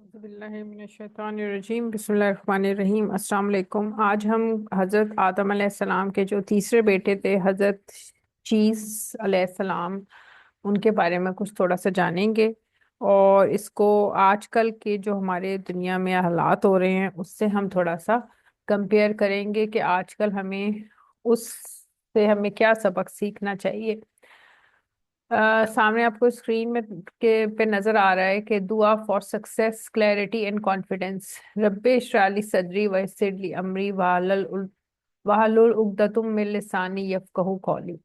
باللہ من الشیطان الرجیم، بسم اللہ الرحمن الرحیم۔ السلام علیکم۔ آج ہم حضرت آدم علیہ السلام کے جو تیسرے بیٹے تھے، حضرت شیس علیہ السلام، ان کے بارے میں کچھ تھوڑا سا جانیں گے، اور اس کو آج کل کے جو ہمارے دنیا میں حالات ہو رہے ہیں اس سے ہم تھوڑا سا کمپیئر کریں گے کہ آج کل اس سے ہمیں کیا سبق سیکھنا چاہیے۔ سامنے آپ کو اسکرین میں پہ نظر آ رہا ہے کہ دعا for success, clarity and confidence. رب اشرح لی صدری ویسر لی امری واحلل عقدۃ من لسانی یفقہوا قولی۔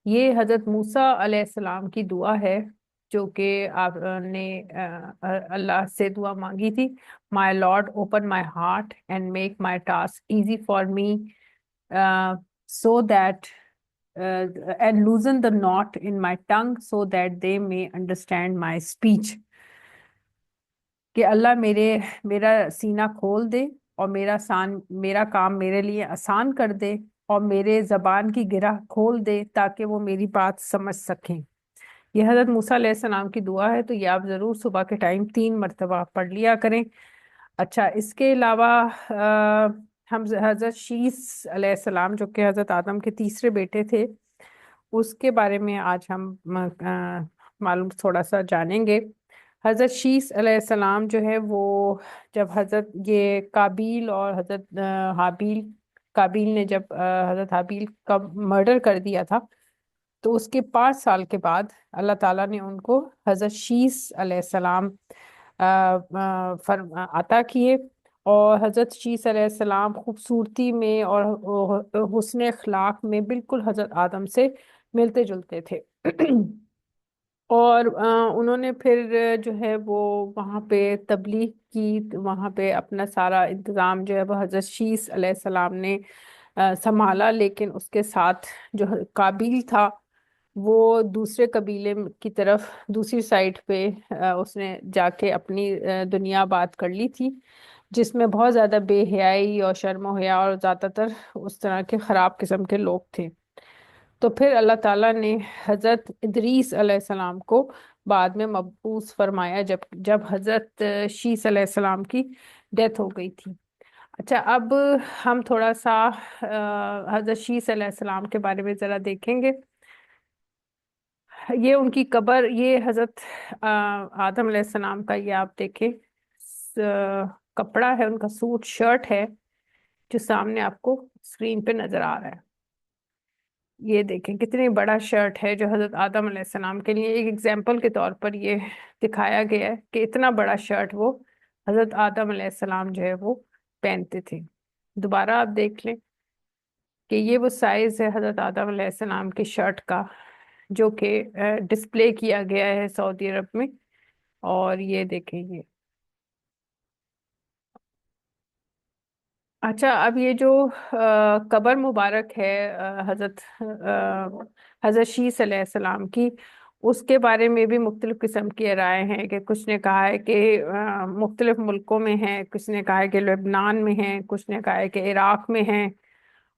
یہ حضرت موسیٰ علیہ السلام کی دعا ہے جو کہ آپ نے اللہ سے دعا مانگی تھی۔ My lord open my heart and make my task easy for me so that and loosen the knot in my tongue so that they may understand my speech۔ کہ اللہ میرا سینہ کھول دے اور میرا کام میرے لیے آسان کر دے، اور میرے زبان کی گرہ کھول دے تاکہ وہ میری بات سمجھ سکیں۔ یہ حضرت موسیٰ علیہ السلام کی دعا ہے، تو یہ آپ ضرور صبح کے ٹائم 3 مرتبہ پڑھ لیا کریں۔ اچھا، اس کے علاوہ ہم حضرت شیس علیہ السلام جو کہ حضرت آدم کے تیسرے بیٹے تھے، اس کے بارے میں آج ہم معلوم تھوڑا سا جانیں گے۔ حضرت شیس علیہ السلام جو ہے وہ جب حضرت یہ قابیل اور حضرت قابیل نے جب حضرت حابیل کا مرڈر کر دیا تھا، تو اس کے 5 سال کے بعد اللہ تعالیٰ نے ان کو حضرت شیس علیہ السلام عطا کیے، اور حضرت شیس علیہ السلام خوبصورتی میں اور حسن اخلاق میں بالکل حضرت آدم سے ملتے جلتے تھے۔ اور انہوں نے پھر جو ہے وہ وہاں پہ تبلیغ کی، وہاں پہ اپنا سارا انتظام جو ہے وہ حضرت شیس علیہ السلام نے سنبھالا، لیکن اس کے ساتھ جو قابیل تھا وہ دوسرے قبیلے کی طرف دوسری سائڈ پہ اس نے جا کے اپنی دنیا آباد کر لی تھی، جس میں بہت زیادہ بے حیائی اور شرم و حیا اور زیادہ تر اس طرح کے خراب قسم کے لوگ تھے۔ تو پھر اللہ تعالیٰ نے حضرت ادریس علیہ السلام کو بعد میں مبعوث فرمایا جب حضرت شیس علیہ السلام کی ڈیتھ ہو گئی تھی۔ اچھا، اب ہم تھوڑا سا حضرت شیس علیہ السلام کے بارے میں ذرا دیکھیں گے۔ یہ ان کی قبر، یہ حضرت آدم علیہ السلام کا، یہ آپ دیکھیں کپڑا ہے، ان کا سوٹ شرٹ ہے جو سامنے آپ کو اسکرین پہ نظر آ رہا ہے۔ یہ دیکھیں کتنی بڑا شرٹ ہے جو حضرت آدم علیہ السلام کے لیے ایک ایگزامپل کے طور پر یہ دکھایا گیا ہے کہ اتنا بڑا شرٹ وہ حضرت آدم علیہ السلام جو ہے وہ پہنتے تھے۔ دوبارہ آپ دیکھ لیں کہ یہ وہ سائز ہے حضرت آدم علیہ السلام کی شرٹ کا جو کہ ڈسپلے کیا گیا ہے سعودی عرب میں۔ اور یہ دیکھیں یہ، اچھا، اب یہ جو قبر مبارک ہے حضرت شیس علیہ السلام کی، اس کے بارے میں بھی مختلف قسم کی رائے ہیں کہ کچھ نے کہا ہے کہ مختلف ملکوں میں ہیں، کچھ نے کہا ہے کہ لبنان میں ہیں، کچھ نے کہا ہے کہ عراق میں ہیں،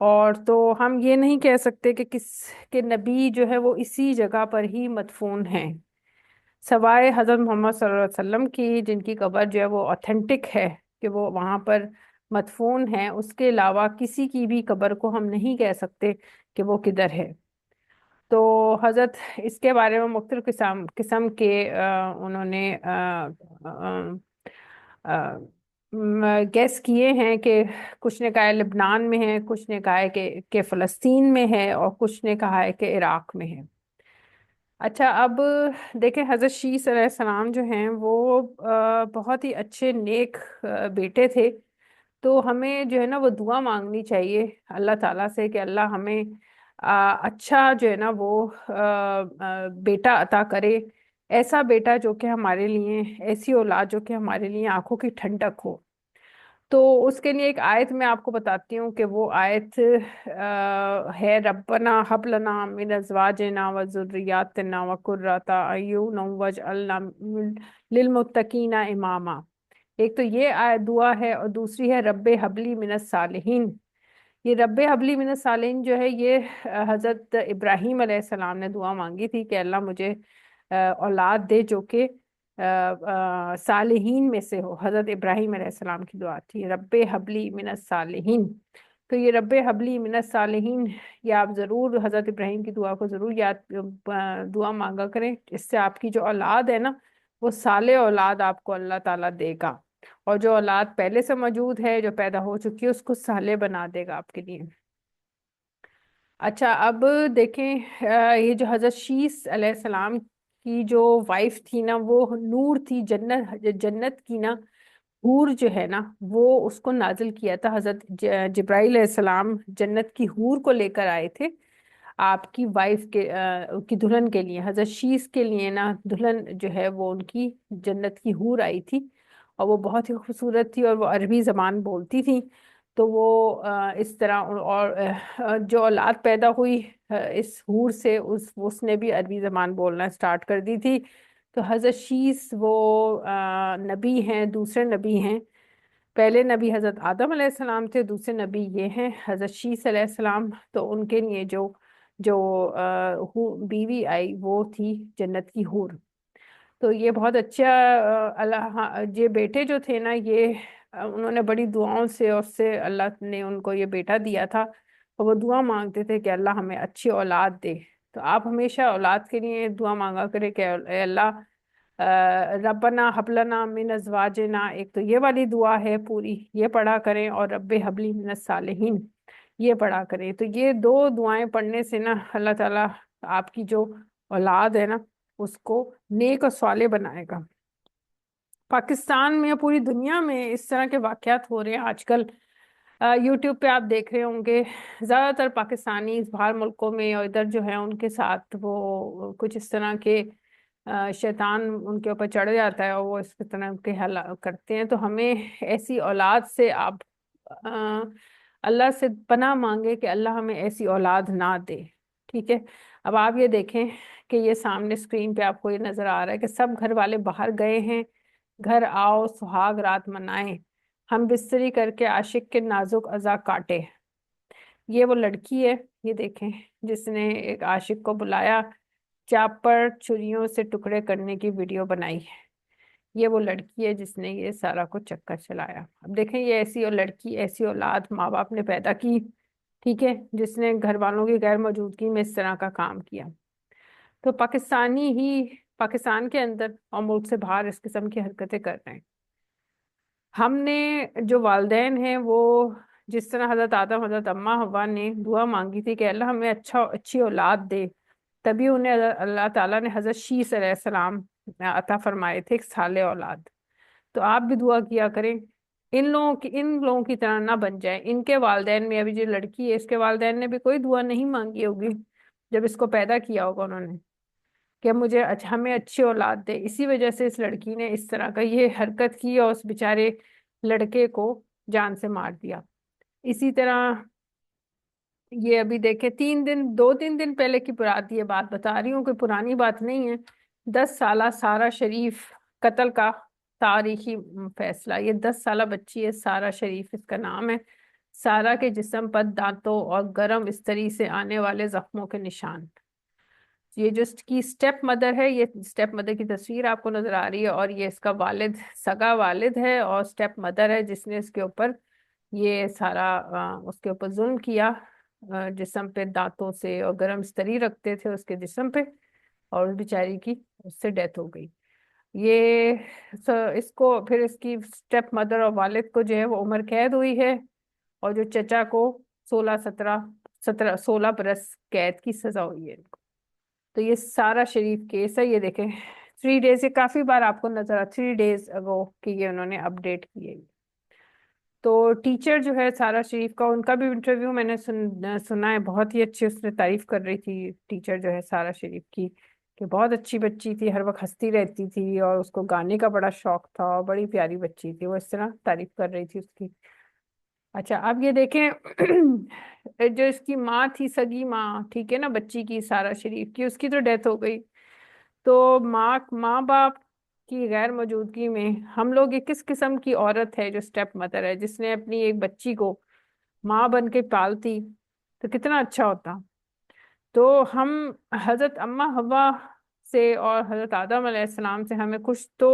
اور تو ہم یہ نہیں کہہ سکتے کہ نبی جو ہے وہ اسی جگہ پر ہی مدفون ہیں، سوائے حضرت محمد صلی اللہ علیہ وسلم کی، جن کی قبر جو ہے وہ اوتھینٹک ہے کہ وہ وہاں پر مدفون ہیں۔ اس کے علاوہ کسی کی بھی قبر کو ہم نہیں کہہ سکتے کہ وہ کدھر ہے۔ تو حضرت اس کے بارے میں مختلف قسم کے انہوں نے گیس کیے ہیں کہ کچھ نے کہا ہے لبنان میں ہے، کچھ نے کہا ہے کہ فلسطین میں ہے، اور کچھ نے کہا ہے کہ عراق میں ہے۔ اچھا، اب دیکھیں حضرت شیس علیہ السلام جو ہیں وہ بہت ہی اچھے نیک بیٹے تھے، تو ہمیں جو ہے نا وہ دعا مانگنی چاہیے اللہ تعالیٰ سے کہ اللہ ہمیں اچھا جو ہے نا وہ بیٹا عطا کرے، ایسا بیٹا جو کہ ہمارے لیے، ایسی اولاد جو کہ ہمارے لیے آنکھوں کی ٹھنڈک ہو۔ تو اس کے لیے ایک آیت میں آپ کو بتاتی ہوں کہ وہ آیت ہے ربنا حب لنا من ازواجنا و ذریاتنا و قرۃ اعین واجعلنا للمتقین اماما۔ ایک تو یہ دعا ہے، اور دوسری ہے رب حبلی من الصالحین۔ یہ رب حبلی من الصالحین جو ہے یہ حضرت ابراہیم علیہ السلام نے دعا مانگی تھی کہ اللہ مجھے اولاد دے جو کہ صالحین میں سے ہو. حضرت ابراہیم علیہ السلام کی دعا تھی رب حبلی من الصالحین. تو یہ رب حبلی من الصالحین، یہ آپ ضرور حضرت ابراہیم کی دعا کو ضرور یاد دعا مانگا کریں. اس سے آپ کی جو اولاد ہے نا وہ صالح اولاد آپ کو اللہ تعالیٰ دے گا، اور جو اولاد پہلے سے موجود ہے جو پیدا ہو چکی ہے اس کو صالح بنا دے گا آپ کے لیے. اچھا اب دیکھیں یہ جو حضرت شیس علیہ السلام کی جو وائف تھی نا وہ نور تھی، جنت کی نا حور جو ہے نا وہ اس کو نازل کیا تھا. حضرت جبرائیل علیہ السلام جنت کی حور کو لے کر آئے تھے آپ کی وائف کی دلہن کے لیے. حضرت شیس کے لیے نا دلہن جو ہے وہ ان کی جنت کی حور آئی تھی، اور وہ بہت ہی خوبصورت تھی اور وہ عربی زبان بولتی تھی. تو وہ اس طرح اور جو اولاد پیدا ہوئی اس حور سے اس نے بھی عربی زبان بولنا سٹارٹ کر دی تھی. تو حضرت شیس وہ نبی ہیں، دوسرے نبی ہیں. پہلے نبی حضرت آدم علیہ السلام تھے، دوسرے نبی یہ ہیں حضرت شیس علیہ السلام. تو ان کے لیے جو جو بیوی آئی وہ تھی جنت کی حور. تو یہ بہت اچھا اللہ یہ بیٹے جو تھے نا یہ انہوں نے بڑی دعاؤں سے اور سے اللہ نے ان کو یہ بیٹا دیا تھا، اور وہ دعا مانگتے تھے کہ اللہ ہمیں اچھی اولاد دے. تو آپ ہمیشہ اولاد کے لیے دعا مانگا کریں کہ اے اللہ ربنا حب لنا من ازواجنا، ایک تو یہ والی دعا ہے پوری یہ پڑھا کریں، اور رب حبلی من الصالحین یہ پڑھا کریں. تو یہ دو دعائیں پڑھنے سے نا اللہ تعالیٰ آپ کی جو اولاد ہے نا اس کو نیک اور صالح بنائے گا. پاکستان میں پوری دنیا میں اس طرح کے واقعات ہو رہے ہیں آج کل. یوٹیوب پہ آپ دیکھ رہے ہوں گے زیادہ تر پاکستانی باہر ملکوں میں اور ادھر جو ہے ان کے ساتھ وہ کچھ اس طرح کے شیطان ان کے اوپر چڑھ جاتا ہے اور وہ اس طرح کے حل کرتے ہیں. تو ہمیں ایسی اولاد سے آپ اللہ سے پناہ مانگے کہ اللہ ہمیں ایسی اولاد نہ دے. ٹھیک ہے. اب آپ یہ دیکھیں کہ یہ سامنے اسکرین پہ آپ کو یہ نظر آ رہا ہے کہ سب گھر والے باہر گئے ہیں، گھر آؤ سہاگ رات منائیں، ہم بستری کر کے عاشق کے نازک اعضا کاٹے. یہ وہ لڑکی ہے یہ دیکھیں جس نے ایک عاشق کو بلایا، چاپڑ چھریوں سے ٹکڑے کرنے کی ویڈیو بنائی ہے. یہ وہ لڑکی ہے جس نے یہ سارا کو چکر چلایا. اب دیکھیں یہ ایسی اور لڑکی ایسی اولاد ماں باپ نے پیدا کی، ٹھیک ہے، جس نے گھر والوں کی غیر موجودگی میں اس طرح کا کام کیا. تو پاکستان کے اندر اور ملک سے باہر اس قسم کی حرکتیں کر رہے ہیں. ہم نے جو والدین ہیں وہ جس طرح حضرت آدم حضرت اماں حوا نے دعا مانگی تھی کہ اللہ ہمیں اچھی اولاد دے، تبھی انہیں اللہ تعالیٰ نے حضرت شیس علیہ السلام عطا فرمائے تھے ایک صالح اولاد. تو آپ بھی دعا کیا کریں ان لوگوں کی طرح نہ بن جائیں. ان کے والدین میں ابھی جو لڑکی ہے اس کے والدین نے بھی کوئی دعا نہیں مانگی ہوگی جب اس کو پیدا کیا ہوگا انہوں نے کہ ہمیں اچھی اولاد دے. اسی وجہ سے اس لڑکی نے اس طرح کا یہ حرکت کی اور اس بیچارے لڑکے کو جان سے مار دیا. اسی طرح یہ ابھی دیکھیں 2-3 دن پہلے کی یہ بات بتا رہی ہوں، کوئی پرانی بات نہیں ہے. 10 سالہ سارہ شریف قتل کا تاریخی فیصلہ. یہ 10 سالہ بچی ہے سارہ شریف اس کا نام ہے. سارہ کے جسم پر دانتوں اور گرم استری سے آنے والے زخموں کے نشان. یہ جو اس کی اسٹیپ مدر ہے، یہ اسٹیپ مدر کی تصویر آپ کو نظر آ رہی ہے، اور یہ اس کا والد سگا والد ہے اور اسٹیپ مدر ہے جس نے اس کے اوپر یہ سارا اس کے اوپر ظلم کیا، جسم پہ دانتوں سے، اور گرم استری رکھتے تھے اس کے جسم پہ، اور اس بیچاری کی اس سے ڈیتھ ہو گئی. یہ اس کو پھر اس کی اسٹیپ مدر اور والد کو جو ہے وہ عمر قید ہوئی ہے، اور جو چچا کو 16 برس قید کی سزا ہوئی ہے ان کو. تو یہ سارہ شریف کیس ہے. یہ دیکھیں 3 days، یہ کافی بار آپ کو نظر 3 days اگو کہ یہ انہوں نے اپڈیٹ کیے. تو ٹیچر جو ہے سارہ شریف کا، ان کا بھی انٹرویو میں نے سنا ہے، بہت ہی اچھی اس نے تعریف کر رہی تھی ٹیچر جو ہے سارہ شریف کی، کہ بہت اچھی بچی تھی، ہر وقت ہنستی رہتی تھی اور اس کو گانے کا بڑا شوق تھا، اور بڑی پیاری بچی تھی. وہ اس طرح تعریف کر رہی تھی اس کی. اچھا اب یہ دیکھیں جو اس کی ماں تھی سگی ماں، ٹھیک ہے نا، بچی کی سارہ شریف کی، اس کی تو ڈیتھ ہو گئی. تو ماں باپ کی غیر موجودگی میں ہم لوگ یہ کس قسم کی عورت ہے جو اسٹیپ مدر ہے جس نے اپنی ایک بچی کو ماں بن کے پالتی، تو کتنا اچھا ہوتا. تو ہم حضرت اماں حوا سے اور حضرت آدم علیہ السلام سے ہمیں کچھ تو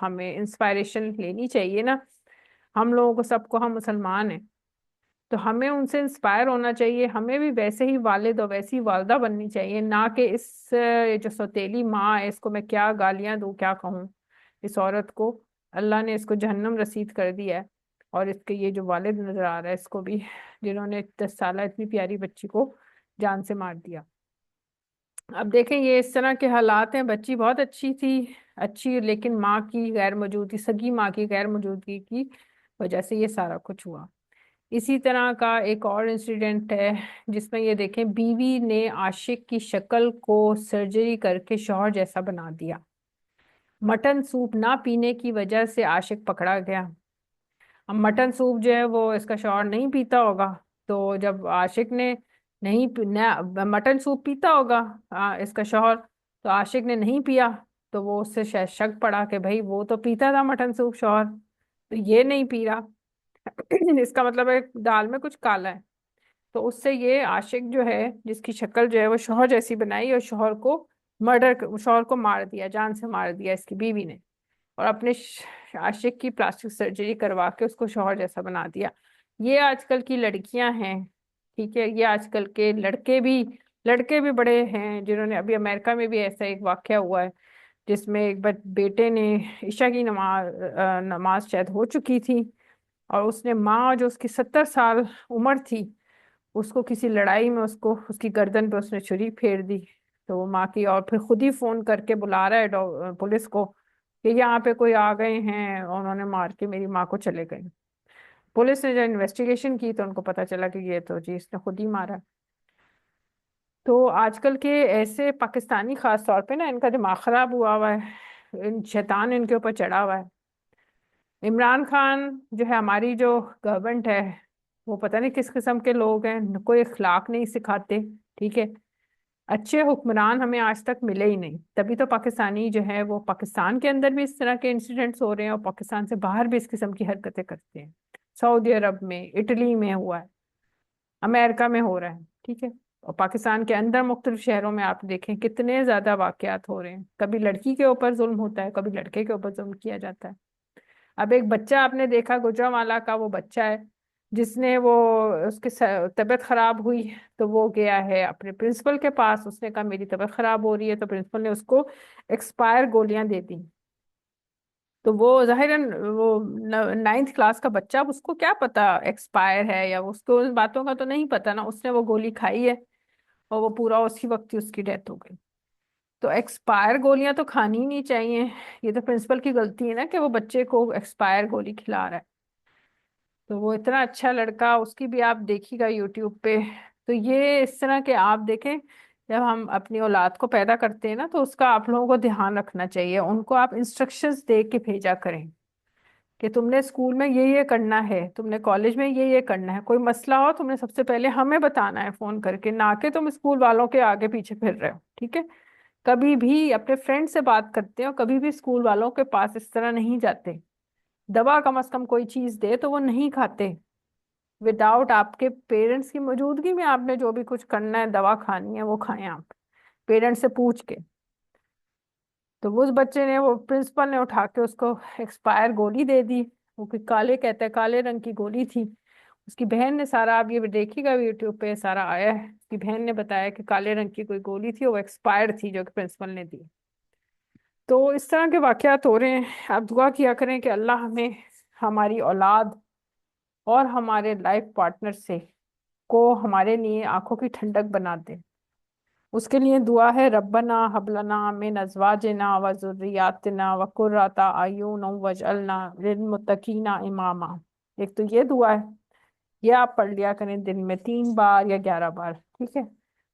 ہمیں انسپائریشن لینی چاہیے نا. ہم لوگوں کو سب کو، ہم مسلمان ہیں تو ہمیں ان سے انسپائر ہونا چاہیے. ہمیں بھی ویسے ہی والد اور ویسی والدہ بننی چاہیے، نہ کہ اس جو سوتیلی ماں ہے اس کو میں کیا گالیاں دوں، کیا کہوں. اس عورت کو اللہ نے اس کو جہنم رسید کر دیا ہے، اور اس کے یہ جو والد نظر آ رہا ہے اس کو بھی، جنہوں نے 10 سالہ اتنی پیاری بچی کو جان سے مار دیا. اب دیکھیں یہ اس طرح کے حالات ہیں. بچی بہت اچھی تھی، اچھی، لیکن ماں کی غیر موجودگی، سگی ماں کی غیر موجودگی کی وجہ سے یہ سارا کچھ ہوا. اسی طرح کا ایک اور انسیڈنٹ ہے جس میں یہ دیکھیں بیوی نے عاشق کی شکل کو سرجری کر کے شوہر جیسا بنا دیا. مٹن سوپ نہ پینے کی وجہ سے عاشق پکڑا گیا. اب مٹن سوپ جو ہے وہ اس کا شوہر نہیں پیتا ہوگا، تو جب عاشق نے نہیں مٹن سوپ پیتا ہوگا اس کا شوہر، تو عاشق نے نہیں پیا، تو وہ اس سے شاید شک پڑا کہ بھائی وہ تو پیتا تھا مٹن سوپ شوہر، تو یہ نہیں پی رہا. اس کا مطلب ہے دال میں کچھ کالا ہے. تو اس سے یہ عاشق جو ہے جس کی شکل جو ہے وہ شوہر جیسی بنائی، اور شوہر کو مار دیا، جان سے مار دیا اس کی بیوی نے، اور اپنے عاشق کی پلاسٹک سرجری کروا کے اس کو شوہر جیسا بنا دیا. یہ آج کل کی لڑکیاں ہیں، ٹھیک ہے. یہ آج کل کے لڑکے بھی بڑے ہیں، جنہوں نے ابھی امریکہ میں بھی ایسا ایک واقعہ ہوا ہے جس میں ایک بیٹے نے عشاء کی نماز شاید ہو چکی تھی، اور اس نے ماں جو اس کی 70 سال عمر تھی، اس کو کسی لڑائی میں اس کی گردن پہ اس نے چھری پھیر دی. تو وہ ماں کی، اور پھر خود ہی فون کر کے بلا رہا ہے پولیس کو کہ یہاں پہ کوئی آ گئے ہیں اور انہوں نے مار کے میری ماں کو چلے گئے. پولیس نے جب انویسٹیگیشن کی تو ان کو پتا چلا کہ یہ تو جی اس نے خود ہی مارا. تو آج کل کے ایسے پاکستانی خاص طور پہ نا، ان کا دماغ خراب ہوا ہے، شیطان ان کے اوپر چڑھا ہوا ہے. عمران خان جو ہے، ہماری جو گورنمنٹ ہے، وہ پتہ نہیں کس قسم کے لوگ ہیں، کوئی اخلاق نہیں سکھاتے، ٹھیک ہے. اچھے حکمران ہمیں آج تک ملے ہی نہیں، تبھی تو پاکستانی جو ہے وہ پاکستان کے اندر بھی اس طرح کے انسیڈنٹس ہو رہے ہیں، اور پاکستان سے باہر بھی اس قسم کی حرکتیں کرتے ہیں. سعودی عرب میں، اٹلی میں ہوا ہے، امریکہ میں ہو رہا ہے، ٹھیک ہے. اور پاکستان کے اندر مختلف شہروں میں آپ دیکھیں کتنے زیادہ واقعات ہو رہے ہیں. کبھی لڑکی کے اوپر ظلم ہوتا ہے، کبھی لڑکے کے اوپر ظلم کیا جاتا ہے. اب ایک بچہ آپ نے دیکھا، گوجرانوالہ کا وہ بچہ ہے جس نے اس کی طبیعت خراب ہوئی، تو وہ گیا ہے اپنے پرنسپل کے پاس. اس نے کہا میری طبیعت خراب ہو رہی ہے، تو پرنسپل نے اس کو ایکسپائر گولیاں دے دی. تو وہ ظاہراً وہ 9th کلاس کا بچہ، اب اس کو کیا پتا ایکسپائر ہے، یا اس کو ان باتوں کا تو نہیں پتا نا. اس نے وہ گولی کھائی ہے اور وہ پورا اسی وقت ہی اس کی ڈیتھ ہو گئی. تو ایکسپائر گولیاں تو کھانی ہی نہیں چاہیے. یہ تو پرنسپل کی غلطی ہے نا کہ وہ بچے کو ایکسپائر گولی کھلا رہا ہے. تو وہ اتنا اچھا لڑکا، اس کی بھی آپ دیکھیے گا یوٹیوب پہ. تو یہ اس طرح کے آپ دیکھیں، جب ہم اپنی اولاد کو پیدا کرتے ہیں نا، تو اس کا آپ لوگوں کو دھیان رکھنا چاہیے. ان کو آپ انسٹرکشنز دے کے بھیجا کریں کہ تم نے اسکول میں یہ کرنا ہے، تم نے کالج میں یہ کرنا ہے. کوئی مسئلہ ہو تم نے سب سے پہلے ہمیں بتانا ہے فون کر کے، نہ کہ تم اسکول والوں کے آگے پیچھے پھر رہے ہو، ٹھیک ہے. کبھی بھی اپنے فرینڈ سے بات کرتے ہو، کبھی بھی اسکول والوں کے پاس اس طرح نہیں جاتے. دوا کم از کم کوئی چیز دے تو وہ نہیں کھاتے. وداؤٹ آپ کے پیرنٹس کی موجودگی میں آپ نے جو بھی کچھ کرنا ہے، دوا کھانی ہے، وہ کھائیں آپ پیرنٹس سے پوچھ کے. تو اس بچے نے، وہ پرنسپل نے اٹھا کے اس کو ایکسپائر گولی دے دی. وہ کالے کہتا ہے، کالے رنگ کی گولی تھی. اس کی بہن نے سارا، آپ یہ دیکھیے گا یوٹیوب پہ سارا آیا ہے، اس کی بہن نے بتایا کہ کالے رنگ کی کوئی گولی تھی، وہ ایکسپائر تھی جو کہ پرنسپل نے دی. تو اس طرح کے واقعات ہو رہے ہیں. آپ دعا کیا کریں کہ اللہ ہمیں ہماری اولاد اور ہمارے لائف پارٹنر سے کو ہمارے لیے آنکھوں کی ٹھنڈک بنا دے. اس کے لیے دعا ہے، ربنا حب لنا من ازواجنا و ذریاتنا و قرۃ اعین واجعلنا للمتقین اماما. ایک تو یہ دعا ہے، یہ آپ پڑھ لیا کریں دن میں 3 بار یا 11 بار، ٹھیک ہے.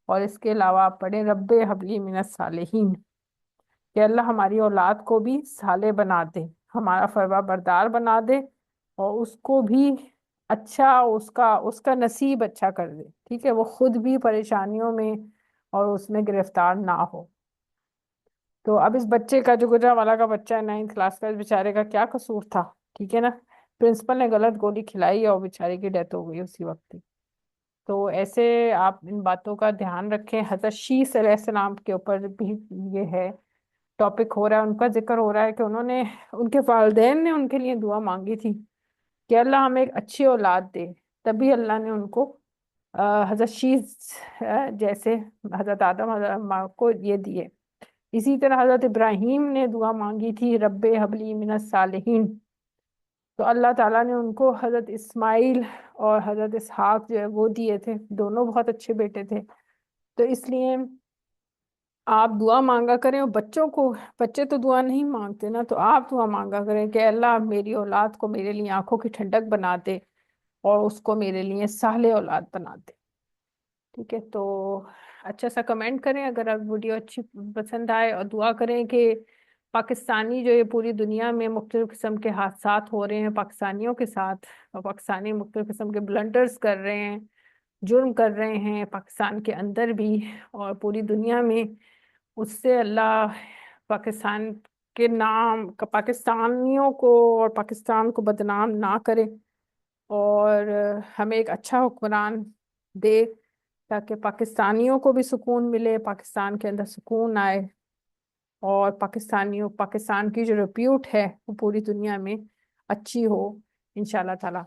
اور اس کے علاوہ آپ پڑھیں رب حب لی من الصالحین، کہ اللہ ہماری اولاد کو بھی صالح بنا دے، ہمارا فرما بردار بنا دے، اور اس کو بھی اچھا، اس کا نصیب اچھا کر دے، ٹھیک ہے. وہ خود بھی پریشانیوں میں اور اس میں گرفتار نہ ہو. تو اب اس بچے کا، جو گجرانوالہ کا بچہ ہے 9th کلاس کا، اس بیچارے کا کیا قصور تھا، ٹھیک ہے نا. پرنسپل نے غلط گولی کھلائی اور بیچارے کی ڈیتھ ہو گئی اسی وقت ہی. تو ایسے آپ ان باتوں کا دھیان رکھیں. حضرت شیس علیہ السلام کے اوپر بھی یہ ہے ٹاپک ہو رہا ہے، ان کا ذکر ہو رہا ہے کہ انہوں نے، ان کے والدین نے ان کے لیے دعا مانگی تھی کہ اللہ ہمیں ایک اچھی اولاد دے. تبھی اللہ نے ان کو حضرت شیس جیسے حضرت آدم حضرت ماں کو یہ دیے. اسی طرح حضرت ابراہیم نے دعا مانگی تھی رب حبلی من الصالحین، تو اللہ تعالیٰ نے ان کو حضرت اسماعیل اور حضرت اسحاق جو ہے وہ دیے تھے. دونوں بہت اچھے بیٹے تھے. تو اس لیے آپ دعا مانگا کریں. اور بچوں کو، بچے تو دعا نہیں مانگتے نا، تو آپ دعا مانگا کریں کہ اللہ میری اولاد کو میرے لیے آنکھوں کی ٹھنڈک بنا دے اور اس کو میرے لیے صالح اولاد بنا دے. ٹھیک ہے، تو اچھا سا کمنٹ کریں اگر آپ ویڈیو اچھی پسند آئے، اور دعا کریں کہ پاکستانی جو یہ پوری دنیا میں مختلف قسم کے حادثات ہو رہے ہیں پاکستانیوں کے ساتھ، اور پاکستانی مختلف قسم کے بلنڈرز کر رہے ہیں، جرم کر رہے ہیں پاکستان کے اندر بھی اور پوری دنیا میں، اس سے اللہ پاکستان کے نام، پاکستانیوں کو اور پاکستان کو بدنام نہ کرے، اور ہمیں ایک اچھا حکمران دے تاکہ پاکستانیوں کو بھی سکون ملے، پاکستان کے اندر سکون آئے، اور پاکستان کی جو ریپیوٹ ہے وہ پوری دنیا میں اچھی ہو انشاءاللہ تعالی.